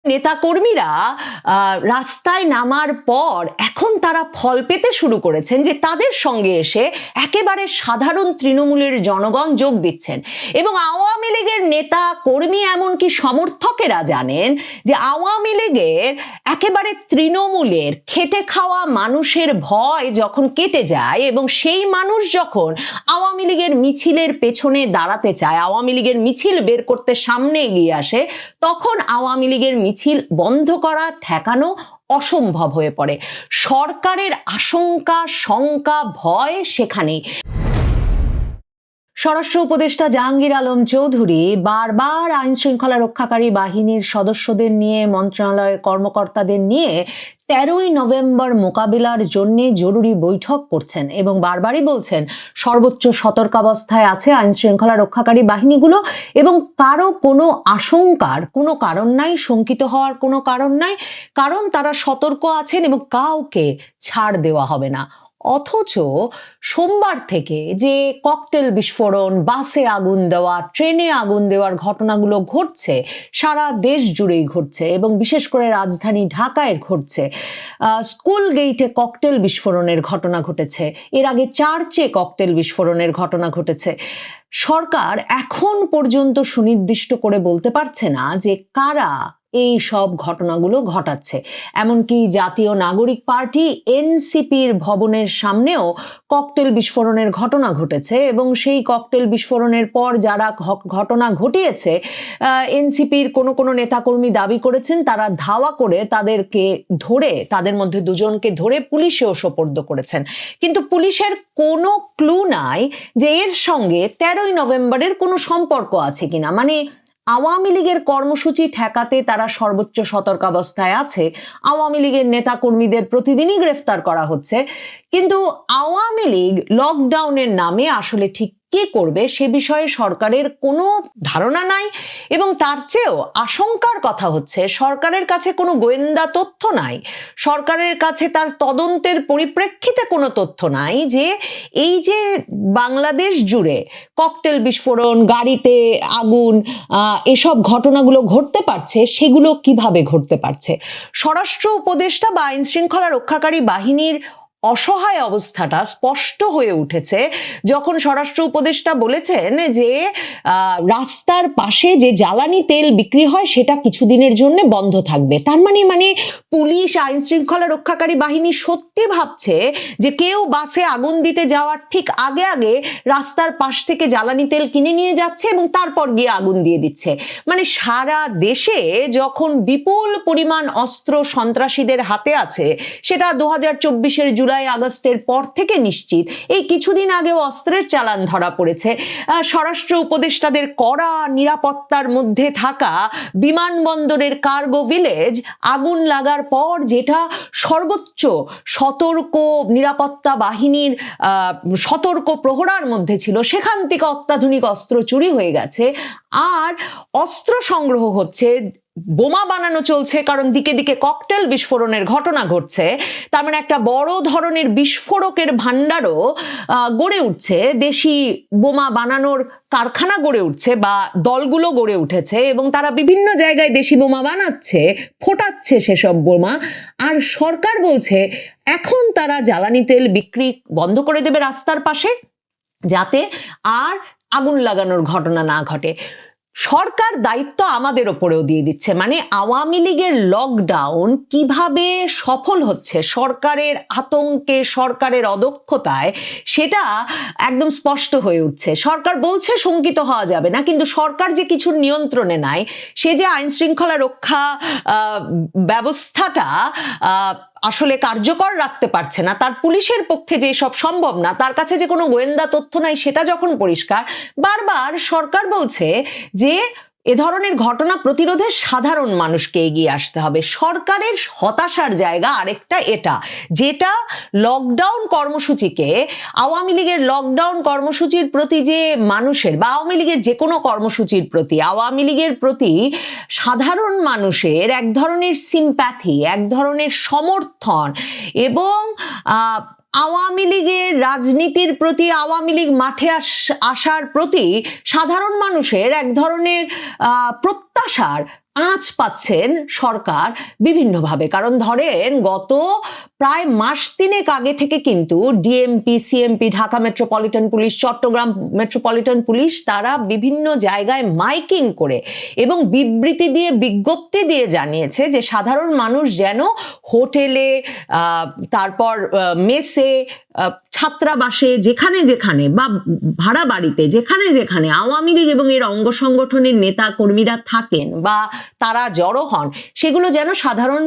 নেতাকর্মীরা রাস্তায় নামার পর এখন তারা ফল পেতে শুরু করেছেন যে তাদের সঙ্গে এসে একেবারে সাধারণ তৃণমূলের জনগণ যোগ দিচ্ছেন এবং আওয়ামী লীগের নেতা কর্মী এমনকি সমর্থকেরা জানেন যে আওয়ামী লীগের একেবারে তৃণমূলের খেটে খাওয়া মানুষের ভয় যখন কেটে যায় এবং সেই মানুষ যখন আওয়ামী লীগের মিছিলের পেছনে দাঁড়াতে চায়, আওয়ামী লীগের মিছিল বের করতে সামনে এগিয়ে আসে, তখন আওয়ামী লীগের মিছিল বন্ধ করা ঠেকানো অসম্ভব হয়ে পড়ে। সরকারের আশঙ্কা, শঙ্কা, ভয় সেখানেই। স্বরাষ্ট্র উপদেষ্টা জাহাঙ্গীর আলম চৌধুরী বারবার আইন শৃঙ্খলা রক্ষাকারী বাহিনীর সদস্যদের নিয়ে, মন্ত্রণালয়ের কর্মকর্তাদের নিয়ে 13ই নভেম্বর মোকাবিলার জন্য জরুরি বৈঠক করছেন এবং বারবারই বলছেন সর্বোচ্চ সতর্কাবস্থায় আছে আইন শৃঙ্খলা রক্ষাকারী বাহিনীগুলো এবং কারো কোনো আশঙ্কার কোনো কারণ নাই, শঙ্কিত হওয়ার কোনো কারণ নাই, কারণ তারা সতর্ক আছেন এবং কাউকে ছাড় দেওয়া হবে না। অথচ সোমবার থেকে যে ককটেল বিস্ফোরণ, বাসে আগুন দেওয়া, ট্রেনে আগুন দেওয়ার ঘটনাগুলো ঘটছে, সারা দেশ জুড়েই ঘটছে এবং বিশেষ করে রাজধানী ঢাকায় ঘটছে। স্কুল গেইটে ককটেল বিস্ফোরণের ঘটনা ঘটেছে, এর আগে চার্চে ককটেল বিস্ফোরণের ঘটনা ঘটেছে। সরকার এখন পর্যন্ত সুনির্দিষ্ট করে বলতে পারছে না যে কারা এই সব ঘটনাগুলো ঘটাচ্ছে। এমনকি জাতীয় নাগরিক পার্টি এনসিপির ভবনের সামনেও ককটেল বিস্ফোরণের ঘটনা ঘটেছে এবং সেই ককটেল বিস্ফোরণের পর যারা ঘটনা ঘটিয়েছে, এনসিপির কোনো নেতাকর্মী দাবি করেছেন তারা ধাওয়া করে তাদেরকে ধরে, তাদের মধ্যে দুজনকে ধরে পুলিশেও সোপর্দ করেছেন। কিন্তু পুলিশের কোনো ক্লু নাই যে এর সঙ্গে 13ই নভেম্বরের কোনো সম্পর্ক আছে কিনা। মানে আওয়ামী লীগের কর্মসূচি ঠেকাতে তারা সর্বোচ্চ সতর্কাবস্থায় আছে, আওয়ামী লীগের নেতা কর্মীদের প্রতিদিনই গ্রেফতার করা হচ্ছে, কিন্তু আওয়ামী লীগ লকডাউনের নামে আসলে ঠিক কি করবে সে বিষয়ে সরকারের কোনো ধারণা নাই এবং তার চেয়েও আশঙ্কার কথা হচ্ছে সরকারের কাছে কোনো গোয়েন্দা তথ্য নাই, সরকারের কাছে তার তদন্তের পরিপ্রেক্ষিতে কোনো তথ্য নাই যে এই যে বাংলাদেশ জুড়ে ককটেল বিস্ফোরণ, গাড়িতে আগুন, এসব ঘটনাগুলো ঘটতে পারছে সেগুলো কিভাবে ঘটতে পারছে। স্বরাষ্ট্র উপদেষ্টা বা আইন শৃঙ্খলা রক্ষাকারী বাহিনীর অসহায় অবস্থাটা স্পষ্ট হয়ে উঠেছে যখন স্বরাষ্ট্র উপদেষ্টা বলেছেন যে রাস্তার পাশে যে জ্বালানি তেল বিক্রি হয় সেটা কিছুদিনের জন্য বন্ধ থাকবে। তার মানে পুলিশ, আইন শৃঙ্খলা রক্ষাকারী বাহিনী সত্যি ভাবছে যে কেউ বাসে আগুন দিতে যাওয়ার ঠিক আগে আগে রাস্তার পাশ থেকে জ্বালানি তেল কিনে নিয়ে যাচ্ছে এবং তারপর গিয়ে আগুন দিয়ে দিচ্ছে। মানে সারা দেশে যখন বিপুল পরিমাণ অস্ত্র সন্ত্রাসীদের হাতে আছে, সেটা 2024-এর জুলাই আগস্টের পর থেকে নিশ্চিত। এই কিছুদিন আগেও অস্ত্রের চালান ধরা পড়েছে। স্বরাষ্ট্র উপদেষ্টাদের কড়া নিরাপত্তার মধ্যে থাকা বিমানবন্দরের কার্গো ভিলেজ আগুন লাগার পর যেটা সর্বোচ্চ সতর্ক নিরাপত্তা বাহিনীর সতর্ক প্রহরার মধ্যে ছিল, সেখান থেকে অত্যাধুনিক অস্ত্র চুরি হয়ে গেছে আর অস্ত্র সংগ্রহ হচ্ছে, বোমা বানানো চলছে কারণ দিকে দিকে ককটেল বিস্ফোরণের ঘটনা ঘটছে। তার মানে একটা বড় ধরনের বিস্ফোরকের ভান্ডারও গড়ে উঠছে, দেশি বোমা বানানোর কারখানা গড়ে উঠছে বা দলগুলো গড়ে উঠেছে এবং তারা বিভিন্ন জায়গায় দেশি বোমা বানাচ্ছে, ফোটাচ্ছে সেসব বোমা। আর সরকার বলছে এখন তারা জ্বালানি তেল বিক্রি বন্ধ করে দেবে রাস্তার পাশে যাতে আর আগুন লাগানোর ঘটনা না ঘটে। সরকার দায়িত্ব আমাদের ওপরেও দিয়ে দিচ্ছে। মানে আওয়ামী লীগের লকডাউন কিভাবে সফল হচ্ছে সরকারের আতঙ্কে, সরকারের অদক্ষতায়, সেটা একদম স্পষ্ট হয়ে উঠছে। সরকার বলছে শঙ্কিত হওয়া যাবে না, কিন্তু সরকার যে কিছুর নিয়ন্ত্রণে নাই, সে যে আইন শৃঙ্খলা রক্ষা ব্যবস্থাটা আসলে কার্যকর রাখতে পারছে না, তার পুলিশের পক্ষে যে সব সম্ভব না, তার কাছে যে কোনো গোয়েন্দা তথ্য নাই, সেটা যখন পরিষ্কার, বারবার সরকার বলছে যে এ ধরনের ঘটনা প্রতিরোধে সাধারণ মানুষকে এগিয়ে আসতে হবে। সরকারের হতাশার জায়গা আরেকটা এটা, যেটা লকডাউন কর্মসূচিকে, আওয়ামী লীগের লকডাউন কর্মসূচির প্রতি যে মানুষের বা আওয়ামী লীগের যে কোনো কর্মসূচির প্রতি, আওয়ামী লীগের প্রতি সাধারণ মানুষের এক ধরনের সিম্প্যাথি, এক ধরনের সমর্থন এবং আওয়ামী লীগের রাজনীতির প্রতি, আওয়ামী লীগ মাঠে আসার প্রতি সাধারণ মানুষের এক ধরনের প্রত্যাশার আঁচ পাচ্ছেন সরকার বিভিন্নভাবে। কারণ ধরেন গত প্রায় মাস তিনেক আগে থেকে কিন্তু DMP, CMP, Dhaka metropolitan police, Chittagong metropolitan police তারা বিভিন্ন জায়গায় মাইকিং করে এবং বিবৃতি দিয়ে, বিজ্ঞপ্তি দিয়ে জানিয়েছে যে সাধারণ মানুষ যেন হোটেলে, তারপর মেসে, ছাত্রাবাসে, যেখানে যেখানে বা ভাড়া বাড়িতে যেখানে যেখানে আওয়ামী লীগ এবং এর অঙ্গ সংগঠনের নেতা কর্মীরা থাকেন বা তারা জড়ো হন, সেগুলো যেন সাধারণ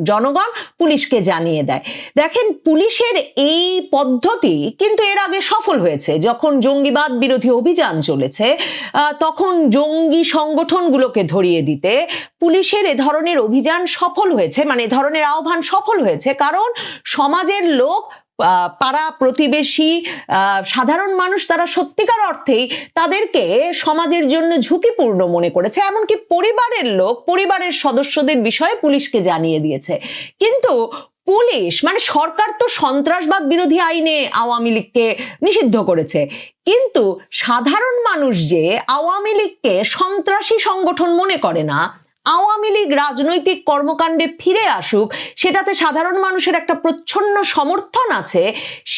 জনগণ পুলিশকে জানিয়ে দেয়। দেখেন, পুলিশের এই পদ্ধতি কিন্তু এর আগে সফল হয়েছে। যখন জঙ্গিবাদ বিরোধী অভিযান চলেছে, তখন জঙ্গি সংগঠনগুলোকে ধরিয়ে দিতে পুলিশের এ ধরনের অভিযান সফল হয়েছে, মানে এ ধরনের আহ্বান সফল হয়েছে। কারণ সমাজের লোক, পাড়া প্রতিবেশী, সাধারণ মানুষ তারা সত্যিকার অর্থেই তাদেরকে সমাজের জন্য ঝুঁকিপূর্ণ মনে করেছে। এমনকি পরিবারের লোক, পরিবারের সদস্যদের বিষয়ে পুলিশকে জানিয়ে দিয়েছে। কিন্তু পুলিশ, মানে সরকার তো সন্ত্রাসবাদ বিরোধী আইনে আওয়ামী লীগকে নিষিদ্ধ করেছে, কিন্তু সাধারণ মানুষ যে আওয়ামী লীগকে সন্ত্রাসী সংগঠন মনে করে না, আওয়ামী লীগ রাজনৈতিক কর্মকাণ্ডে ফিরে আসুক সেটাতে সাধারণ মানুষের একটা প্রচ্ছন্ন সমর্থন আছে,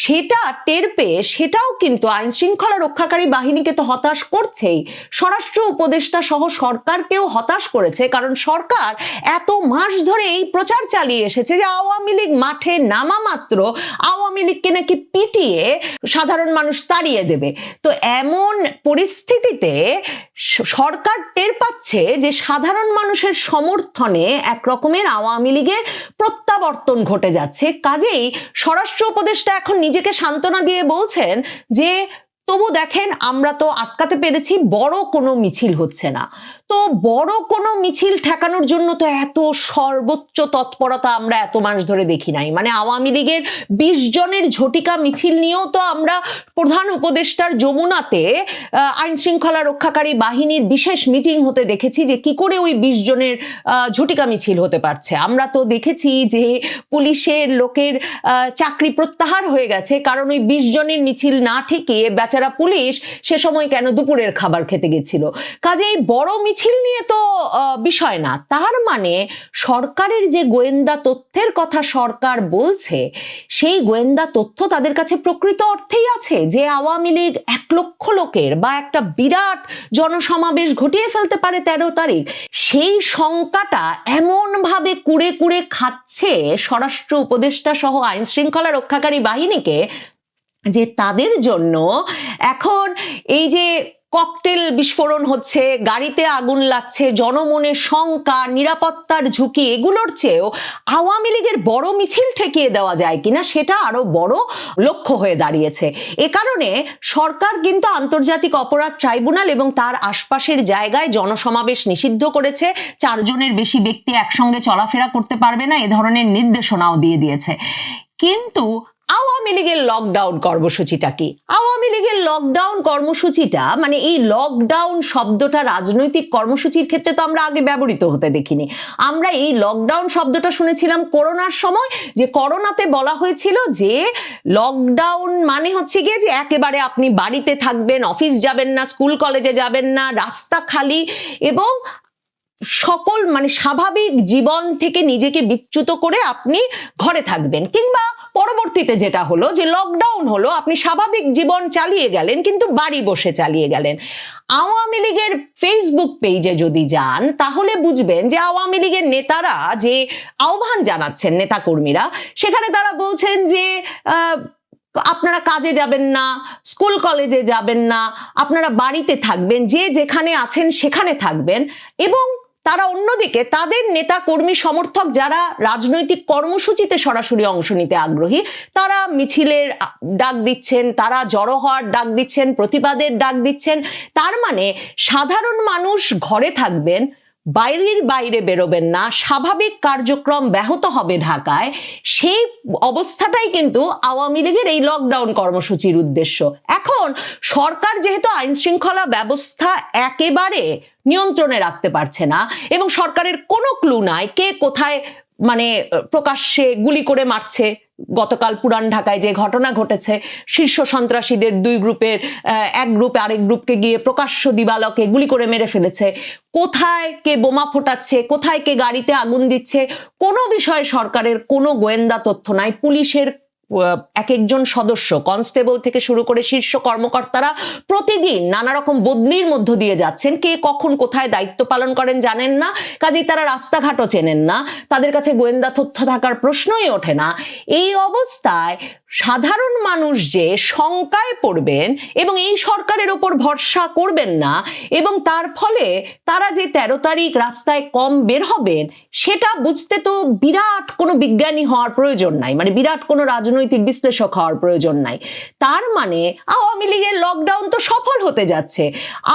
সেটা টের পেয়ে সেটাও কিন্তু আইন শৃঙ্খলা রক্ষাকারী বাহিনীকে তো হতাশ করছেই, স্বরাষ্ট্র উপদেষ্টা সহ সরকারকেও হতাশ করেছে। কারণ সরকার এত মাস ধরে এই প্রচার চালিয়ে এসেছে যে আওয়ামী লীগ মাঠে নামা মাত্র আওয়ামী লীগকে নাকি পিটিয়ে সাধারণ মানুষ তাড়িয়ে দেবে। তো এমন পরিস্থিতিতে সরকার টের পাচ্ছে যে সাধারণ মানুষের সমর্থনে এক রকমের আওয়ামী লীগের প্রত্যাবর্তন ঘটে যাচ্ছে। কাজেই স্বরাষ্ট্র উপদেষ্টা এখন নিজেকে সান্ত্বনা দিয়ে বলছেন যে তবু দেখেন, আমরা তো আটকাতে পেরেছি, বড় কোনো মিছিল হচ্ছে না। তো বড় কোনো মিছিল ঠেকানোর জন্য তো এত সর্বোচ্চ তৎপরতা আমরা এত মাস ধরে দেখি নাই। মানে আওয়ামী লীগের 20 জনের ঝটিকা মিছিল নিয়েও তো আমরা প্রধান উপদেষ্টার যমুনাতে আইন শৃঙ্খলা রক্ষাকারী বাহিনীর বিশেষ মিটিং হতে দেখেছি যে কি করে ওই 20 জনের ঝটিকা মিছিল হতে পারছে। আমরা তো দেখেছি যে পুলিশের লোকের চাকরি প্রত্যাহার হয়ে গেছে কারণ ওই 20 জনের মিছিল না ঠেকিয়ে বেচারা পুলিশ সে সময় কেন দুপুরের খাবার খেতে গেছিল। কাজেই বড় মিছিল নিয়ে তো বিষয় না। তার মানে সরকারের যে গোয়েন্দা তথ্যের কথা সরকার বলছে, সেই গোয়েন্দা তথ্য তাদের কাছে প্রকৃত অর্থেই আছে যে আওয়ামী লীগ 1 লক্ষ লোকের বা একটা বিরাট জনসমাবেশ ঘটিয়ে ফেলতে পারে 13 তারিখ। সেই শঙ্কাটা এমন ভাবে কুড়ে কুড়ে খাচ্ছে স্বরাষ্ট্র উপদেষ্টা সহ আইন শৃঙ্খলা রক্ষাকারী বাহিনীকে যে তাদের জন্য এখন এই যে ককটেল বিস্ফোরণ হচ্ছে, গাড়িতে আগুন লাগছে, জনমনের শঙ্কা, নিরাপত্তার ঝুঁকি, এগুলোর চেয়েও আওয়ামী লীগের বড় মিছিল ঠেকিয়ে দেওয়া যায় কিনা সেটা আরো বড় লক্ষ্য হয়ে দাঁড়িয়েছে। এ কারণে সরকার কিন্তু আন্তর্জাতিক অপরাধ ট্রাইব্যুনাল এবং তার আশপাশের জায়গায় জনসমাবেশ নিষিদ্ধ করেছে। 4 জনের বেশি ব্যক্তি একসঙ্গে চলাফেরা করতে পারবে না, এ ধরনের নির্দেশনাও দিয়ে দিয়েছে। কিন্তু আওয়ামী লীগের লকডাউন কর্মসূচিটা কি? আওয়ামী লীগের লকডাউন কর্মসূচিটা, মানে এই লকডাউন শব্দটা রাজনৈতিক কর্মসূচির ক্ষেত্রে তো আমরা আগে ব্যবহৃত হতে দেখিনি। আমরা এই লকডাউন শব্দটা শুনেছিলাম করোনার সময়, যে করোনাতে বলা হয়েছিল যে লকডাউন মানে হচ্ছে গিয়ে যে একেবারে আপনি বাড়িতে থাকবেন, অফিস যাবেন না, স্কুল কলেজে যাবেন না, রাস্তা খালি এবং সকল মানে স্বাভাবিক জীবন থেকে নিজেকে বিচ্যুত করে আপনি ঘরে থাকবেন। কিংবা পরবর্তীতে যেটা হলো যে লকডাউন হলো, আপনি স্বাভাবিক জীবন চালিয়ে গেলেন কিন্তু বাড়ি বসে চালিয়ে গেলেন। আওয়ামী লীগের ফেসবুক পেজে যদি যান তাহলে বুঝবেন যে আওয়ামী লীগের নেতারা যে আহ্বান জানাচ্ছেন, নেতাকর্মীরা, সেখানে তারা বলছেন যে আপনারা কাজে যাবেন না, স্কুল কলেজে যাবেন না, আপনারা বাড়িতে থাকবেন, যে যেখানে আছেন সেখানে থাকবেন। এবং তারা অন্যদিকে তাদের নেতা কর্মী সমর্থক যারা রাজনৈতিক কর্মসূচিতে সরাসরি অংশ নিতে আগ্রহী, তারা মিছিলের ডাক দিচ্ছেন, তারা জড়ো হওয়ার ডাক দিচ্ছেন, প্রতিবাদের ডাক দিচ্ছেন। তার মানে সাধারণ মানুষ ঘরে থাকবেন, বাইরের বাইরে বেরোবেন না, স্বাভাবিক কার্যক্রম ব্যাহত হবে ঢাকায়। সেই অবস্থাটাই কিন্তু আওয়ামী লীগের এই লকডাউন কর্মসূচির উদ্দেশ্য। এখন সরকার যেহেতু আইন শৃঙ্খলা ব্যবস্থা একেবারে নিয়ন্ত্রণে রাখতে পারছে না এবং সরকারের কোনো ক্লু নাই কে কোথায় মানে প্রকাশ্যে গুলি করে মারছে। গতকাল পুরান ঢাকায় যে ঘটনা ঘটেছে, শীর্ষ সন্ত্রাসীদের দুই গ্রুপের এক গ্রুপ আরেক গ্রুপকে গিয়ে প্রকাশ্য দিবালকে গুলি করে মেরে ফেলেছে। কোথায় কে বোমা ফোটাচ্ছে, কোথায় কে গাড়িতে আগুন দিচ্ছে, কোনো বিষয়ে সরকারের কোনো গোয়েন্দা তথ্য নাই। পুলিশের এক একজন সদস্য, কনস্টেবল থেকে শুরু করে শীর্ষ কর্মকর্তারা প্রতিদিন নানা রকম বদলির মধ্য দিয়ে যাচ্ছেন। কে কখন কোথায় দায়িত্ব পালন করেন জানেন না, কাজেই তারা রাস্তাঘাটও চেনেন না, তাদের কাছে গোয়েন্দা তথ্য থাকার প্রশ্নই ওঠে না। এই অবস্থায় সাধারণ মানুষ যে শঙ্কায় পড়বেন এবং এই সরকারের ওপর ভরসা করবেন না, এবং তার ফলে তারা যে 13 তারিখ রাস্তায় কম বের হবেন, সেটা বুঝতে তো বিরাট কোনো বিজ্ঞানী হওয়ার প্রয়োজন নাই, মানে বিরাট কোনো রাজনৈতিক বিশ্লেষক হওয়ার প্রয়োজন নাই। তার মানে আওয়ামী লীগের লকডাউন তো সফল হতে যাচ্ছে।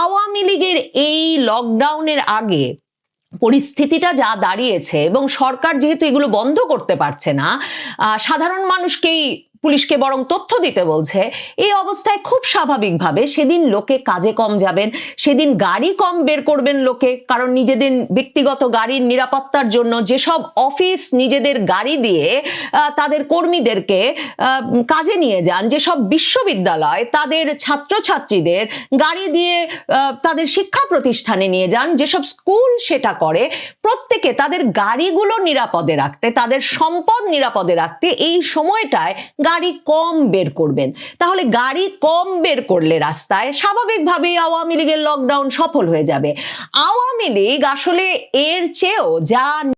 আওয়ামী লীগের এই লকডাউনের আগে পরিস্থিতিটা যা দাঁড়িয়েছে, এবং সরকার যেহেতু এগুলো বন্ধ করতে পারছে না, সাধারণ মানুষকেই পুলিশকে বরং তথ্য দিতে বলছে, এই অবস্থায় খুব স্বাভাবিকভাবে সেদিন লোকে কাজে কম যাবেন, সেদিন গাড়ি কম বের করবেন লোকে, কারণ নিজেদের ব্যক্তিগত গাড়ির নিরাপত্তার জন্য যেসব অফিস নিজেদের গাড়ি দিয়ে তাদের কর্মীদেরকে কাজে নিয়ে যান, যেসব বিশ্ববিদ্যালয় তাদের ছাত্রছাত্রীদের গাড়ি দিয়ে তাদের শিক্ষা প্রতিষ্ঠানে নিয়ে যান, যেসব স্কুল সেটা করে, প্রত্যেকে তাদের গাড়িগুলো নিরাপদে রাখতে, তাদের সম্পদ নিরাপদে রাখতে এই সময়টায় গাড়ি কম বের করবেন। তাহলে গাড়ি কম বের করলে রাস্তায় স্বাভাবিকভাবেই আওয়ামী লীগের লকডাউন সফল হয়ে যাবে। আওয়ামী লীগ আসলে এর চেয়েও যা